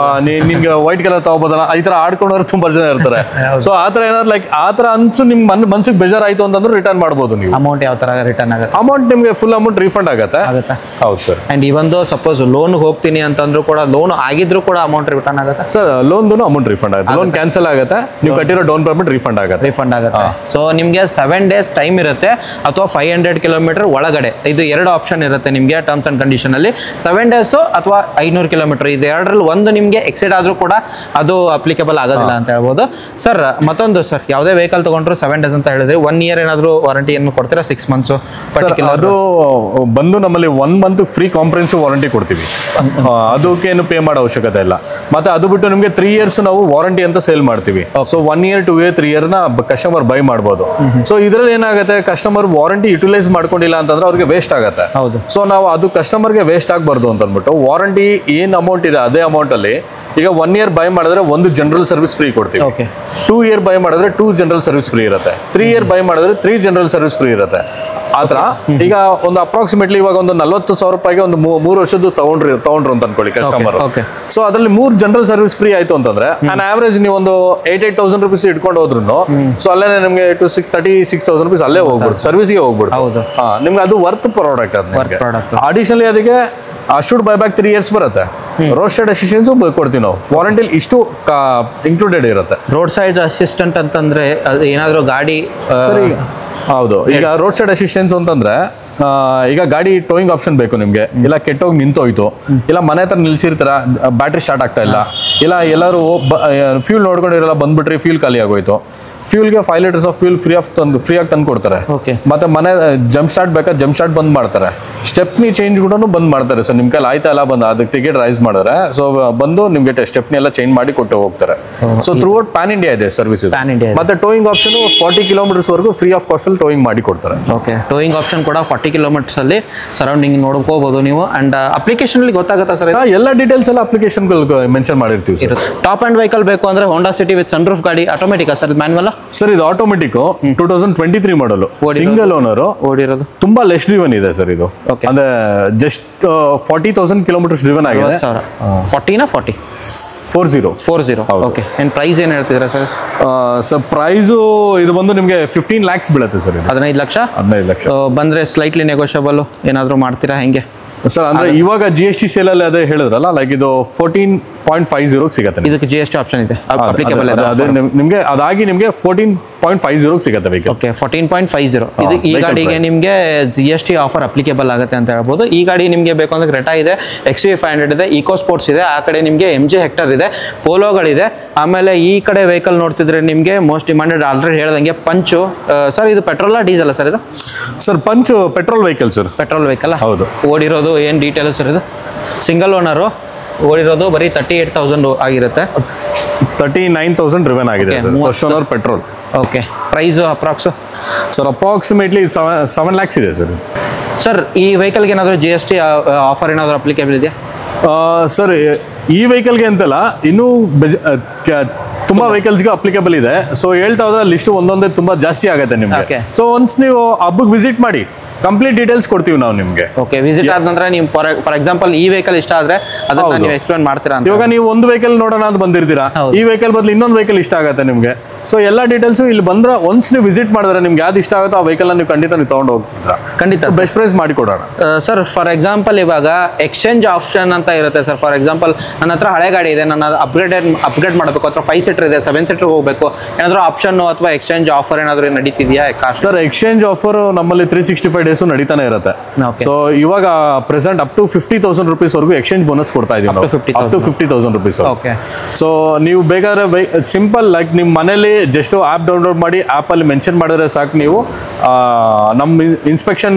ನಿಮ್ಗೆ ವೈಟ್ ಕಲರ್ ತಗೋಬೋದಲ್ಲ, ಈ ತರ ಆಡ್ಕೊಂಡವ್ರು ತುಂಬಾ ಜನ ಇರ್ತಾರೆ. ಸೊ ಆತರ ಏನಾದ್ರು ಲೈಕ್ ಆತರ ಅನ್ಸು ನಿಮ್ ಮನ್ಸಿಗೆ ಬೇಜಾರಾಯ್ತು ಅಂತಂದ್ರೆ ರಿಟರ್ನ್ ಮಾಡ್ಬೋದು ನೀವು. ಅಮೌಂಟ್ ಯಾವ ತರ ರಿಟರ್ನ್ ಆಗುತ್ತೆ? ಅಮೌಂಟ್ ನಿಮ್ಗೆ ಫುಲ್ ಅಮೌಂಟ್ ರೀಫಂಡ್ ಆಗುತ್ತೆ. ಹೌದು ಸರ್. ಅಂಡ್ ಇವೊಂದು ಸಪೋಸ್ ಲೋನ್ ಹೋಗ್ತೀನಿ ಅಂತಂದ್ರೂ ಕೂಡ, ಲೋನ್ ಆಗಿದ್ರು ಕೂಡ ಅಮೌಂಟ್ ರಿಟರ್ನ್ ಆಗುತ್ತೆ ಸರ್? ಲೋನ್ದು ಅಮೌಂಟ್ ರೀಫಂಡ್ ಆಗುತ್ತೆ, ಲೋನ್ ಕ್ಯಾನ್ಸಲ್ ಆಗುತ್ತೆ, ನೀವು ಕಟ್ಟಿರೋ ಡೌನ್ ಪೇಮೆಂಟ್ ರೀಫಂಡ್ ಆಗುತ್ತೆ. ಸೊ ನಿಮಗೆ 7 ಡೇಸ್ ಟೈಮ್ ಇರುತ್ತೆ ಅಥವಾ 500 ಕಿಲೋಮೀಟರ್ ಒಳಗಡೆ, ಇದು 2 ಆಪ್ಷನ್ ಇರುತ್ತೆ ನಿಮಗೆ ಟರ್ಮ್ಸ್ ಅಂಡ್ ಕಂಡೀಷನ್ ಅಲ್ಲಿ. 7 ಡೇಸ್ ಅಥವಾ 500 ಕಿಲೋಮೀಟರ್, ಇದು 2ರಲ್ಲಿ ಒಂದು ನಿಮಗೆ ಎಕ್ಸಿಡ್ ಆದ್ರೂ ಕೂಡ ಅದು ಅಪ್ಲಿಕೇಬಲ್ ಆಗೋದಿಲ್ಲ ಅಂತ ಹೇಳ್ಬೋದು ಸರ್. ಮತ್ತೊಂದು ಸರ್, ಯಾವುದೇ ವೆಹಿಕಲ್ ತಗೊಂಡ್ರು 7 ಡೇಸ್ ಅಂತ ಹೇಳಿದ್ರೆ 1 ಇಯರ್ ಏನಾದ್ರು ವಾರಂಟಿ ಏನು ಕೊಡ್ತೀರಾ? 6 ಮಂತ್ಸ್ ಅದು ಬಂದು ನಮ್ಮಲ್ಲಿ 1 ಮಂತ್ ಫ್ರೀ ಕಾಂಪ್ರಿಹೆನ್ಸಿವ್ ವಾರಂಟಿ ಕೊಡ್ತೀವಿ, ಅದಕ್ಕೇನು ಪೇ ಮಾಡೋ ಅವಶ್ಯಕತೆ ಇಲ್ಲ. ಮತ್ತೆ ಅದು ಬಿಟ್ಟು ನಿಮಗೆ 3 ಇಯರ್ಸ್ ನಾವು ವಾರಂಟಿ ಅಂತ ಸೇಲ್ ಮಾಡ್ತೀವಿ. ಸೊ 1 ಇಯರ್ 2 ಇಯರ್ 3 ಇಯರ್ ನ ಕಸ್ಟಮರ್ ಬೈ ಮಾಡ್ಬೋದು. ಸೊ ಇದ್ರಲ್ಲಿ ಏನಾಗುತ್ತೆ, ಕಸ್ಟಮರ್ ವಾರಂಟಿ ಯುಟಿಲೈಸ್ ಮಾಡ್ಕೊಂಡಿಲ್ಲ ಅಂತಂದ್ರೆ ಅವ್ರಿಗೆ ವೇಸ್ಟ್ ಆಗುತ್ತೆ. ಸೊ ನಾವು ಅದು ಕಸ್ಟಮರ್ಗೆ ವೇಸ್ಟ್ ಆಗಬಾರ್ದು ಅಂತ ಅಂದ್ಬಿಟ್ಟು ವಾರಂಟಿ ಏನ್ ಅಮೌಂಟ್ ಇದೆ ಅದೇ ಅಮೌಂಟ್ ಅಲ್ಲಿ ಈಗ 1 ಇಯರ್ ಬೈ ಮಾಡಿದ್ರೆ 1 ಜನರಲ್ ಸರ್ವಿಸ್ ಫ್ರೀ ಕೊಡ್ತೀವಿ. 2 ಇಯರ್ ಬೈ ಮಾಡಿದ್ರೆ 2 ಜನರಲ್ ಸರ್ವಿಸ್ ಫ್ರೀ ಇರುತ್ತೆ. 3 ಇಯರ್ ಬೈ ಮಾಡಿದ್ರೆ 3 ಜನರಲ್ ಸರ್ವಿಸ್ ಫ್ರೀ ಇರುತ್ತೆ. ಆತರ ಈಗ ಒಂದು ಅಪ್ರಾಕ್ಸಿಮೇಟ್ಲಿ ಇವಾಗ ಒಂದು 40,000 ರೂಪಾಯಿಗೆ ಒಂದು 3 ವರ್ಷದ್ದು ತಗೊಂಡ್ರು ಅಂತ ಅನ್ಕೊಳ್ಳಿ ಕಸ್ಟಮರ್. ಸೊ ಅದ್ರಲ್ಲಿ 3 ಜನರಲ್ ಸರ್ವಿಸ್ ಫ್ರೀ ಆಯ್ತು ಅಂತಂದ್ರೆ ಆನ್ ಆವರೇಜ್ ನೀವು ಒಂದು 8,000 ರೂಪೀಸ್ ಇಟ್ಕೊಂಡು ಹೋದ್ರು ಸೊ ಅಲ್ಲೇ ನಿಮ್ಗೆ 36,000 ರೂಪೀಸ್ ಅಲ್ಲೇ ಹೋಗ್ಬಿಡುತ್ತೆ, ಸರ್ವಿಸ್ಗೆ ಹೋಗ್ಬಿಡುತ್ತೆ. ನಿಮ್ಗೆ ಅದು ವರ್ತ್ ಪ್ರಾಡಕ್ಟ್ ಅದು. ಅಡಿಷನಲಿ ಅದಕ್ಕೆ ಅಶೂಡ್ ಬೈಬ್ಯಾಕ್ 3 years ಬರುತ್ತೆ. ರೋಡ್ ಸೈಡ್ ಅಸಿಸ್ಟೆನ್ಸ್ ಕೊಡ್ತೀವಿ ನಾವು, ವಾರಂಟಿ ಇಷ್ಟು ಇನ್ಕ್ಲೂಡೆಡ್ ಇರುತ್ತೆ. ರೋಡ್ ಸೈಡ್ ಅಸಿಸ್ಟೆಂಟ್ ಅಂತಂದ್ರೆ ಏನಾದ್ರು ಗಾಡಿ ಸರಿ ಹೌದು. ಈಗ ರೋಡ್ ಸೈಡ್ ಅಸಿಸ್ಟೆನ್ಸ್ ಅಂತಂದ್ರೆ ಈಗ ಗಾಡಿ ಟೋಯಿಂಗ್ ಆಪ್ಷನ್ ಬೇಕು ನಿಮ್ಗೆ, ಇಲ್ಲ ಕೆಟ್ಟೋಗಿ ನಿಂತೋಯ್ತು, ಇಲ್ಲ ಮನೆ ಹತ್ರ ನಿಲ್ಸಿರ್ತಾರ ಬ್ಯಾಟ್ರಿ ಸ್ಟಾರ್ಟ್ ಆಗ್ತಾ ಇಲ್ಲ, ಇಲ್ಲ ಎಲ್ಲರೂ ಫ್ಯೂಲ್ ನೋಡ್ಕೊಂಡಿರಲ್ಲ ಬಂದ್ಬಿಟ್ರಿ ಫ್ಯೂಲ್ ಖಾಲಿ ಆಗೋಯ್ತು, ಫ್ಯೂಲ್ಗೆ 5 liters ಆಫ್ ಫ್ಯೂಲ್ ಫ್ರೀಯಾಗಿ ತಂದು ಕೊಡ್ತಾರೆ. ಮತ್ತೆ ಮನೆ ಜಂಪ್ ಸ್ಟಾರ್ಟ್ ಬೇಕಾದ್ರೆ ಜಂಪ್ ಸ್ಟಾರ್ಟ್ ಬಂದ್ ಮಾಡ್ತಾರೆ, ಸ್ಟೆಪ್ನಿ ಚೇಂಜ್ ಕೂಡ ಬಂದ್ ಮಾಡ್ತಾರೆ. ಸರ್ ನಿಮ್ ಕೈಲಿ ಆಯ್ತಾ ಎಲ್ಲ ಬಂದು ಅದಕ್ಕೆ ಟಿಕೆಟ್ ರೈಸ್ ಮಾಡಿದ್ರೆ ಸೊ ಬಂದು ನಿಮ್ಗೆ ಸ್ಟೆಪ್ನಿ ಎಲ್ಲ ಚೇಂಜ್ ಮಾಡಿ ಕೊಟ್ಟು ಹೋಗ್ತಾರೆ. So through out PAN India ಇದೆ ಸರ್ವಿಸ್. ಮತ್ತೆ ಟೋಯಿಂಗ್ ಆಪ್ಷನ್ 40 kilometers ವರೆಗೂ ಫ್ರೀ ಆಫ್ ಕಾಸ್ಟ್ ಅಲ್ಲಿ ಟೋಯಿಂಗ್ ಮಾಡಿ ಕೊಡ್ತಾರೆ. ಓಕೆ, ಟೋಯಿಂಗ್ ಆಪ್ಷನ್ ಕೂಡ 40 kilometers ಅಲ್ಲಿ ಸರೌಂಡಿಂಗ್ ನೋಡ್ಕೋಬಹುದು ನೀವು. ಅಂಡ್ ಅಪ್ಲಿಕೇಶನ್ ಅಲ್ಲಿ ಗೊತ್ತಾಗುತ್ತಾ ಸರ್? ಎಲ್ಲ ಡೀಟೇಲ್ಸ್ ಎಲ್ಲ ಅಪ್ಲಿಕೇಶನ್ ಮೆನ್ಷನ್ ಮಾಡಿರ್ತೀವಿ. ಟಾಪ್ ಅಂಡ್ ವೆಹಿಕಲ್ ಬೇಕು ಅಂದ್ರೆ ಹೋಂಡಾ ಸಿಟಿ ವಿತ್ ಸನ್ರೂಫ್ ಗಾಡಿ ಆಟೋಮೆಟಿಕ್ ಸರ್, ಮ್ಯಾನ್ಯುವಲ್ ಸರ್? ಇದು ಆಟೋಮೆಟಿಕ್ 2023 ಮಾಡಲ್, ಸಿಂಗಲ್ ಓನರ್, ಓಡಿರೋದು ತುಂಬಾ ಲೆಸ್ ಡ್ರಿವನ್ ಇದೆ ಸರ್. ಇದು ಅಂದ್ರೆ ಜಸ್ಟ್ 40,000 kilometers ಡ್ರಿವನ್ ಆಗಿದೆ. 40. ಓಕೆ, ಏನ್ ಪ್ರೈಸ್ ಏನ್ ಹೇಳ್ತಿದ್ದೀರಾ ಸರ್? ಸರ್ ಪ್ರೈಸು ಇದು ಬಂದು ನಿಮಗೆ 15 lakhs ಬೀಳುತ್ತೆ ಸರ್. 15 ಲಕ್ಷ ಬಂದ್ರೆ ಸ್ಲೈಟ್ಲಿ ನೆಗೋಷಿಯಬಲ್ ಏನಾದ್ರು ಮಾಡ್ತೀರಾ ಹೆಂಗೆ ಸರ್? ಅಂದ್ರೆ ಇವಾಗ GST ಸೇಲ್ ಅಲ್ಲಿ ಅದೇ ಹೇಳಿದ್ರಲ್ಲ, ಲೈಕ್ ಇದು 14.50 ಸಿಗುತ್ತೆ. ಇದಕ್ಕೆ GST ಆಪ್ಷನ್ ಇದೆ ಅಪ್ಲಿಕೇಬಲ್ ಇದೆ. ಅದೇ ನಿಮಗೆ ಅದಾಗಿ ನಿಮಗೆ 14.50 ಸಿಗುತ್ತೆ ವೆಹಿಕಲ್. ಓಕೆ, 14.50. ಇದು ಈ ಗಾಡಿಗೆ ನಿಮಗೆ GST ಆಫರ್ ಅಪ್ಲಿಕೇಬಲ್ ಆಗುತ್ತೆ ಅಂತ ಹೇಳ್ಬೋದು. ಈ ಗಾಡಿ ನಿಮಗೆ ಬೇಕು ಅಂದ್ರೆ ಕ್ರೆಟಾ ಇದೆ, XUV500 ಇದೆ, ಈಕೋ ಸ್ಪೋರ್ಟ್ಸ್ ಇದೆ, ಆ ಕಡೆ ನಿಮಗೆ MG ಹೆಕ್ಟರ್ ಇದೆ, ಪೋಲೋಗಳಿದೆ. ಆಮೇಲೆ ಈ ಕಡೆ ವೆಹಿಕಲ್ ನೋಡ್ತಿದ್ರೆ ನಿಮಗೆ ಮೋಸ್ಟ್ ಡಿಮಾಂಡೆಡ್ ಆಲ್ರೆಡಿ ಹೇಳ್ದಂಗೆ ಪಂಚು. ಸರ್ ಇದು ಪೆಟ್ರೋಲ್ ಡೀಸೆಲ್ ಸರ್? ಇದು sir Punch petrol vehicle sir. Petrol vehicle. ಹೌದು. ಓಡಿರೋದು ಏನು ಡೀಟೇಲ್ಸ್ ಸರ್? ಇದು ಸಿಂಗಲ್ ಓನರು, ಓಡಿರೋದು ಬರೀ 38,000 ಆಗಿರುತ್ತೆ. 39,000 ಡ್ರಿವನ್ ಆಗಿದೆ sir, first owner petrol. Okay, price approx sir approximately 7 lakhs ಇದೆ ಸರ್. ಸರ್ ಈ ವೆಹಿಕಲ್ಗೆ ಏನಾದರೂ GST ಆಫರ್ ಏನಾದರೂ ಅಪ್ಲಿಕೇಬಲ್ ಇದೆಯಾ ಸರ್? ಈ ವೆಹಿಕಲ್ಗೆ ಅಂತಲ್ಲ, ಇನ್ನೂ ತುಂಬಾ ವೆಹಿಕಲ್ಸ್ಗೆ ಅಪ್ಲಿಕೇಬಲ್ ಇದೆ. ಸೊ ಹೇಳ್ತಾ ಹೋದ್ರೆ ಲಿಸ್ಟ್ ಒಂದೊಂದೇ ತುಂಬಾ ಜಾಸ್ತಿ ಆಗುತ್ತೆ ನಿಮ್ಗೆ. ಸೊ ಒನ್ಸ್ ನೀವು ಹಬ್ಬಕ್ಕೆ ವಿಸಿಟ್ ಮಾಡಿ, ಕಂಪ್ಲೀಟ್ ಡೀಟೇಲ್ಸ್ ಕೊಡ್ತೀವಿ ನಾವು ನಿಮ್ಗೆ. ಓಕೆ, ವಿಸಿಟ್ ಆದ ನಂತರ ನೀವು ಫಾರ್ ಎಕ್ಸಾಂಪಲ್ ಈ ವೆಹಿಕಲ್ ಇಷ್ಟ ಆದ್ರೆ ಅದನ್ನ ನೀವು ಎಕ್ಸ್ಪ್ಲೇನ್ ಮಾಡ್ತೀರಾ ಅಂತ. ಇವಾಗ ನೀವು ಒಂದು ವೆಹಿಕಲ್ ನೋಡೋಣ ಅಂತ ಬಂದಿರ್ತೀರಾ, ಈ ವೆಹಿಕಲ್ ಬದಲು ಇನ್ನೊಂದು ವೆಹಿಕಲ್ ಇಷ್ಟ ಆಗುತ್ತೆ ನಿಮ್ಗೆ. ಸೊ ಎಲ್ಲ ಡೀಟೇಲ್ಸ್ ಇಲ್ಲಿ ಬಂದ್ರೆ ಒನ್ಸ್ ನೀವು ವಿಸಿಟ್ ಮಾಡಿದ್ರೆ ನಿಮ್ಗೆ ಯಾವ್ದು ಇಷ್ಟ ಆಗುತ್ತೋ ಆ ವೆಹಿಕಲ್ ನೀವು ಖಂಡಿತ ನೀವು ತಗೊಂಡು ಹೋಗ್ತೀರಾ. ಖಂಡಿತ ಬೆಸ್ಟ್ ಪ್ರೈಸ್ ಮಾಡಿ ಕೊಡೋಣ ಸರ್. ಫಾರ್ ಎಕ್ಸಾಂಪಲ್ ಇವಾಗ ಎಕ್ಸ್ಚೇಂಜ್ ಆಪ್ಷನ್ ಅಂತ ಇರುತ್ತೆ ಸರ್. ಫಾರ್ ಎಕ್ಸಾಂಪಲ್ ನನ್ನ ಹತ್ರ ಹಳೆ ಗಾಡಿ ಇದೆ, ನನ್ನ ಅಪ್ಗ್ರೇಡ್ ಮಾಡಬೇಕು, ಅಥವಾ 5 seater ಇದೆ, 7 seater ಹೋಗಬೇಕು, ಏನಾದರೂ ಆಪ್ಷನ್ ಅಥವಾ ಎಕ್ಸ್ಚೇಂಜ್ ಆಫರ್ ಏನಾದರೂ ನಡೀತಿದೆಯಾ ಸರ್? ಎಕ್ಸ್ಚೇಂಜ್ ಆಫರ್ ನಮ್ಮಲ್ಲಿ 365 days ನಡೀತಾನೆ ಇರುತ್ತೆ. ಸೊ ಇವಾಗ ಪ್ರೆಸೆಂಟ್ ಅಪ್ ಟು 50,000 ರೂಪೀಸ್ ವರೆಗೂ ಎಕ್ಸ್ಚೇಂಜ್ ಬೋನಸ್ ಕೊಡ್ತಾ ಇದೀವಿ ನಾವು. Up to 50,000 rupees. ಸೊ ನೀವು ಬೇಕಾದ್ರೆ ಸಿಂಪಲ್ ಲೈಕ್ ನಿಮ್ಮ ಮನೇಲಿ ಜಸ್ಟ್ ಆಪ್ ಡೌನ್ಲೋಡ್ ಮಾಡಿ ಆಪ್ ಅಲ್ಲಿ ಮೆನ್ಷನ್ ಮಾಡಿದ್ರೆ ಸಾಕು, ನೀವು ನಮ್ಮ ಇನ್ಸ್ಪೆಕ್ಷನ್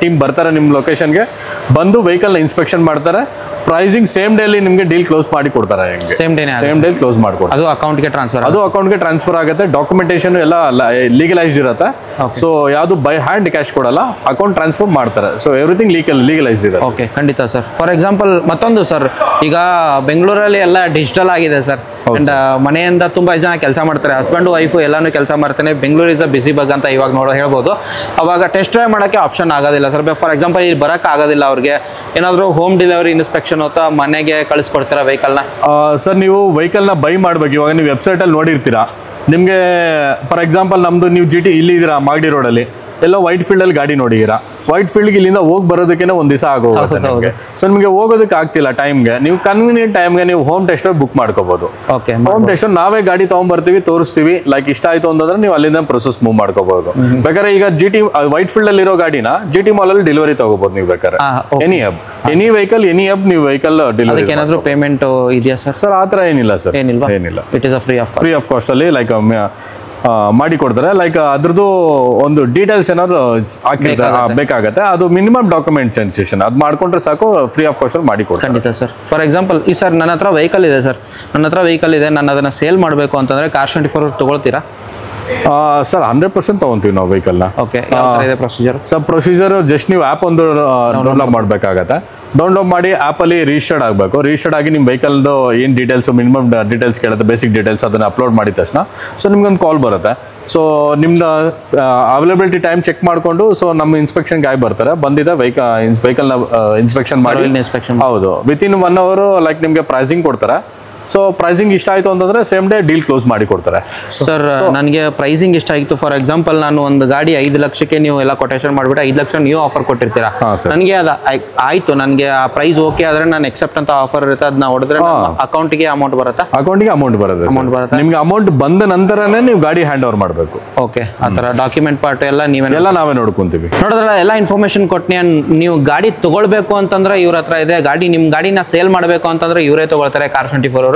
ಟೀಮ್ ಬರ್ತಾರೆ ನಿಮ್ಮ ಲೊಕೇಶನ್ಗೆ, ಬಂದು ವೆಹಿಕಲ್ ಇನ್ಸ್ಪೆಕ್ಷನ್ ಮಾಡ್ತಾರೆ. ಪ್ರೈಸಿಂಗ್ ಸೇಮ್ ಡೇ ಅಲ್ಲಿ ನಿಮಗೆ ಡೀಲ್ ಕ್ಲೋಸ್ ಮಾಡಿ ಕೊಡ್ತಾರೆ. ಸೇಮ್ ಡೇ ಕ್ಲೋಸ್ ಮಾಡ್ಕೊಡ್ತಾರೆ. ಅದು ಅಕೌಂಟ್ಗೆ ಟ್ರಾನ್ಸ್ಫರ್ ಆಗುತ್ತೆ. ಡಾಕ್ಯುಮೆಂಟೇಶನ್ ಎಲ್ಲ ಲೀಗಲೈಸ್ಡ್ ಇರುತ್ತೆ. ಸೊ ಯಾವುದು ಬೈ ಹ್ಯಾಂಡ್ ಕ್ಯಾಶ್ ಕೊಡಲ್ಲ, ಅಕೌಂಟ್ ಟ್ರಾನ್ಸ್ಫರ್ ಮಾಡ್ತಾರೆ. ಸೊ ಎವ್ರಿಥಿಂಗ್ ಲೀಗಲೈಸ್ಡ್ ಇದೆ. ಓಕೆ, ಖಂಡಿತ ಸರ್. ಫಾರ್ ಎಕ್ಸಾಂಪಲ್ ಮತ್ತೊಂದು ಸರ್, ಈಗ ಬೆಂಗಳೂರಲ್ಲಿ ಎಲ್ಲ ಡಿಜಿಟಲ್ ಆಗಿದೆ ಸರ್. ಅಂಡ್ ಮನೆಯಿಂದ ತುಂಬಾ ಜನ ಕೆಲಸ ಮಾಡ್ತಾರೆ, ಹಸ್ಬೆಂಡ್ ವೈಫು ಎಲ್ಲಾನು ಕೆಲಸ ಮಾಡ್ತಾನೆ. ಬೆಂಗಳೂರು ಇಸ್ ಅ ಬಿಸಿ ಬಗ್ ಅಂತ ಇವಾಗ ಹೇಳ್ಬೋದು. ಅವಾಗ ಟೆಸ್ಟ್ ಡ್ರೈವ್ ಮಾಡೋಕ್ಕೆ ಆಪ್ಷನ್ ಆಗೋದಿಲ್ಲ ಸರ್. ಫಾರ್ ಎಕ್ಸಾಂಪಲ್ ಇಲ್ಲಿ ಬರೋಕ್ಕೆ ಆಗೋದಿಲ್ಲ ಅವ್ರಿಗೆ, ಏನಾದರೂ ಹೋಮ್ ಡೆಲಿವರಿ ಇನ್ಸ್ಪೆಕ್ಷನ್ ಅಥವಾ ಮನೆಗೆ ಕಳಿಸ್ಕೊಡ್ತೀರಾ ವೆಹಿಕಲ್ನ? ಸರ್ ನೀವು ವೆಹಿಕಲ್ನ ಬೈ ಮಾಡ್ಬೇಕು. ಇವಾಗ ನೀವು ವೆಬ್ಸೈಟಲ್ಲಿ ನೋಡಿರ್ತೀರಾ, ನಿಮಗೆ ಫಾರ್ ಎಕ್ಸಾಂಪಲ್ ನಮ್ಮದು ನೀವು GT ಇಲ್ಲಿ ಇದ್ದೀರಾ ಮಾಗಡಿ ರೋಡಲ್ಲಿ, ಎಲ್ಲೋ ವೈಟ್ ಫೀಲ್ಡ್ ಅಲ್ಲಿ ಗಾಡಿ ನೋಡಿದ್ದೀರಾ, ವೈಟ್ ಫೀಲ್ಡ್ಗೆ ಇಲ್ಲಿಂದ ಹೋಗಿ ಬರೋದಕ್ಕೆ ಒಂದು ದಿವಸ ಆಗೋಗುತ್ತೆ ನಿಮಗೆ. ಸೊ ನಿಮಗೆ ಹೋಗೋದಕ್ಕೆ ಆಗ್ತಿಲ್ಲ ಟೈಮ್ಗೆ, ನೀವು ಕನ್ವೀನಿಯಂಟ್ ಟೈಮ್ಗೆ ನೀವು ಹೋಮ್ ಟೆಸ್ಟರ್ ಬುಕ್ ಮಾಡ್ಕೋಬಹುದು. ಹೋಮ್ ಟೆಸ್ಟರ್ ನಾವೇ ಗಾಡಿ ತಗೊಂಡ್ಬರ್ತೀವಿ, ತೋರಿಸ್ತೀವಿ, ಲೈಕ್ ಇಷ್ಟ ಆಯ್ತು ಅಂತಂದ್ರೆ ನೀವು ಅಲ್ಲಿಂದ ಪ್ರೊಸೆಸ್ ಮೂವ್ ಮಾಡ್ಕೋಬಹುದು. ಬೇಕಾದ್ರೆ ಈಗ GT ವೈಟ್ ಫೀಲ್ಡ್ ಅಲ್ಲಿ ಇರೋ ಗಾಡಿನ GT ಮಾಲ್ ಅಲ್ಲಿ ಡೆಲಿವರಿ ತಗೋಬಹುದು ನೀವು ಬೇಕಾದ್ರೆ. ಎನಿ ವೆಹಿಕಲ್ ನೀವು ವೆಹಿಕಲ್ ಡೆಲಿವರಿ. ಏನಾದರೂ ಪೇಮೆಂಟ್ ಇದೆಯಾ ಸರ್? ಸರ್ ಆ ಥರ ಏನಿಲ್ಲ ಸರ್, ಏನಿಲ್ಲ. It is free of cost ಅಲ್ಲಿ ಲೈಕ್ ಮಾಡಿ ಕೊಡ್ತಾರೆ. ಲೈಕ್ ಅದ್ರದ್ದು ಒಂದು ಡೀಟೇಲ್ಸ್ ಏನಾದ್ರು ಬೇಕಾಗತ್ತೆ, ಅದು ಮಿನಿಮಮ್ ಡಾಕ್ಯುಮೆಂಟೇಷನ್ ಅದು ಮಾಡ್ಕೊಂಡ್ರೆ ಸಾಕು, ಫ್ರೀ ಆಫ್ ಕಾಸ್ಟ್ ಮಾಡಿ ಕೊಡ್ತಾರೆ. ಖಂಡಿತ ಸರ್. ಫಾರ್ ಎಕ್ಸಾಂಪಲ್ ಈ ಸರ್ ನನ್ನ ಹತ್ರ ವೆಹಿಕಲ್ ಇದೆ ಸರ್, ನನ್ನ ಅದನ್ನ ಸೇಲ್ ಮಾಡಬೇಕು ಅಂತಂದ್ರೆ ಕಾರ್ 24 ತಗೊಳ್ತೀರಾ? ಸರ್ 100% ತಗೊಂತೀವಿ ನಾವು ವೆಹಿಕಲ್ನ. ಓಕೆ, ಯಾವ ಥರ ಇದೆ ಪ್ರೊಸೀಜರ್? ಸರ್ ಪ್ರೊಸೀಜರ್ ಜಸ್ಟ್ ನೀವು ಆ್ಯಪ್ ಒಂದು ಡೌನ್ಲೋಡ್ ಮಾಡಬೇಕಾಗತ್ತೆ. ಡೌನ್ಲೋಡ್ ಮಾಡಿ ಆ್ಯಪಲ್ಲಿ ರಿಜಿಸ್ಟರ್ಡ್ ಆಗಬೇಕು. ರಿಜಿಸ್ಟರ್ಡ್ ಆಗಿ ನಿಮ್ಮ ವೆಹಿಕಲ್ದು ಏನು ಡೀಟೇಲ್ಸ್, ಮಿನಿಮಮ್ ಡೀಟೇಲ್ಸ್ ಕೇಳುತ್ತೆ, ಬೇಸಿಕ್ ಡೀಟೇಲ್ಸ್, ಅದನ್ನು ಅಪ್ಲೋಡ್ ಮಾಡಿದ ತಕ್ಷಣ ಸೊ ನಿಮ್ಗೊಂದು ಕಾಲ್ ಬರುತ್ತೆ. ಸೊ ನಿಮ್ದು ಅವೈಲಬಿಲಿಟಿ ಟೈಮ್ ಚೆಕ್ ಮಾಡಿಕೊಂಡು ಸೊ ನಮ್ಮ ಇನ್ಸ್ಪೆಕ್ಷನ್ ಗಾಯ್ ಬರ್ತಾರೆ, ಬಂದಿದೆ ವೆಹಿಕಲ್ನ ಇನ್ಸ್ಪೆಕ್ಷನ್ ಮಾಡಿ. ಹೌದು, ವಿತಿನ್ 1 hour ಲೈಕ್ ನಿಮಗೆ ಪ್ರೈಸಿಂಗ್ ಕೊಡ್ತಾರೆ. ಸೊ ಪ್ರೈಸಿಂಗ್ ಇಷ್ಟ ಆಯಿತು ಅಂತಂದ್ರೆ ಸೇಮ್ ಡೇ ಡೀಲ್ ಕ್ಲೋಸ್ ಮಾಡಿ ಕೊಡ್ತಾರೆ. ಸರ್ ನನಗೆ ಪ್ರೈಸಿಂಗ್ ಇಷ್ಟ ಆಯಿತು, ಫಾರ್ ಎಕ್ಸಾಂಪಲ್ ನಾನು ಒಂದು ಗಾಡಿ 5 ಲಕ್ಷಕ್ಕೆ ನೀವು ಎಲ್ಲ ಕೊಟೇಶನ್ ಮಾಡಿಬಿಟ್ಟು 5 ಲಕ್ಷ ನೀವು ಆಫರ್ ಕೊಟ್ಟಿರ್ತೀರಾ, ನನಗೆ ಅದು ಆಯಿತು, ನನಗೆ ಆ ಪ್ರೈಸ್ ಓಕೆ ಆದರೆ ನಾನು ಎಕ್ಸೆಪ್ಟ್ ಅಂತ ಆಫರ್ ಇರುತ್ತೆ, ಅದನ್ನ ಹೊಡೆದ್ರೆ ಅಕೌಂಟಿಗೆ ಅಮೌಂಟ್ ಬರುತ್ತಾ? ಅಕೌಂಟಿಗೆ ಅಮೌಂಟ್ ಬರುತ್ತೆ. ನಿಮ್ಗೆ ಅಮೌಂಟ್ ಬಂದ ನಂತರನೇ ನೀವು ಗಾಡಿ ಹ್ಯಾಂಡ್ ಓವರ್ ಮಾಡಬೇಕು. ಓಕೆ, ಆ ಥರ ಡಾಕ್ಯುಮೆಂಟ್ ಪಾರ್ಟ್ ಎಲ್ಲ ನಾವೇ ನೋಡ್ಕೊಂತೀವಿ. ನೋಡಿದ್ರೆ ಎಲ್ಲ ಇನ್ಫಾರ್ಮೇಶನ್ ಕೊಟ್ಟು ನೀವು ಗಾಡಿ ತಗೊಳ್ಬೇಕು ಅಂತಂದ್ರೆ ಇವ್ರ ಹತ್ರ ಇದೆ, ನಿಮ್ಮ ಗಾಡಿನ ಸೇಲ್ ಮಾಡಬೇಕು ಅಂತಂದ್ರೆ ಇವರೇ ತಗೊಳ್ತಾರೆ Cars24 ಅವರು.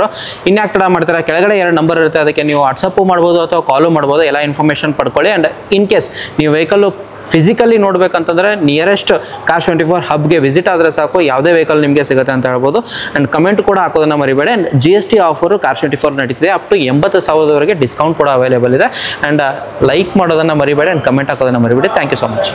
ಇನ್ಯಾಕ್ ತಡ ಮಾಡ್ತಾರೆ, ಕೆಳಗಡೆ 2 ನಂಬರ್ ಇರುತ್ತೆ, ಅದಕ್ಕೆ ನೀವು ವಾಟ್ಸಪ್ಪು ಮಾಡ್ಬೋದು ಅಥವಾ ಕಾಲು ಮಾಡ್ಬೋದು, ಎಲ್ಲ ಇನ್ಫಾರ್ಮೇಷನ್ ಪಡ್ಕೊಳ್ಳಿ. ಆ್ಯಂಡ್ ಇನ್ ಕೇಸ್ ನೀವು ವೆಹಿಕಲ್ಲು ಫಿಸಿಕಲಿ ನೋಡ್ಬೇಕಂತಂದ್ರೆ ನಿಯರೆಸ್ಟ್ Cars24 ಹಬ್ಗೆ ವಿಸಿಟ್ ಆದರೆ ಸಾಕು, ಯಾವುದೇ ವೆಹಿಕಲ್ ನಿಮಗೆ ಸಿಗುತ್ತೆ ಅಂತ ಹೇಳ್ಬೋದು. ಆ್ಯಂಡ್ ಕಮೆಂಟ್ ಕೂಡ ಹಾಕೋದನ್ನ ಮರಿಬೇಡಿ. ಆ್ಯಂಡ್ GST ಆಫರು Cars24 ನಡೀತಿದೆ, ಅಪ್ ಟು 80,000ವರೆಗೆ ಡಿಸ್ಕೌಂಟ್ ಕೂಡ ಅವೈಲೇಬಲ್ ಇದೆ. ಆ್ಯಂಡ್ ಲೈಕ್ ಮಾಡೋದನ್ನು ಮರಿಬೇಡಿ ಆ್ಯಂಡ್ ಕಮೆಂಟ್ ಹಾಕೋದನ್ನ ಮರಿಬೇಡಿ. Thank you so much.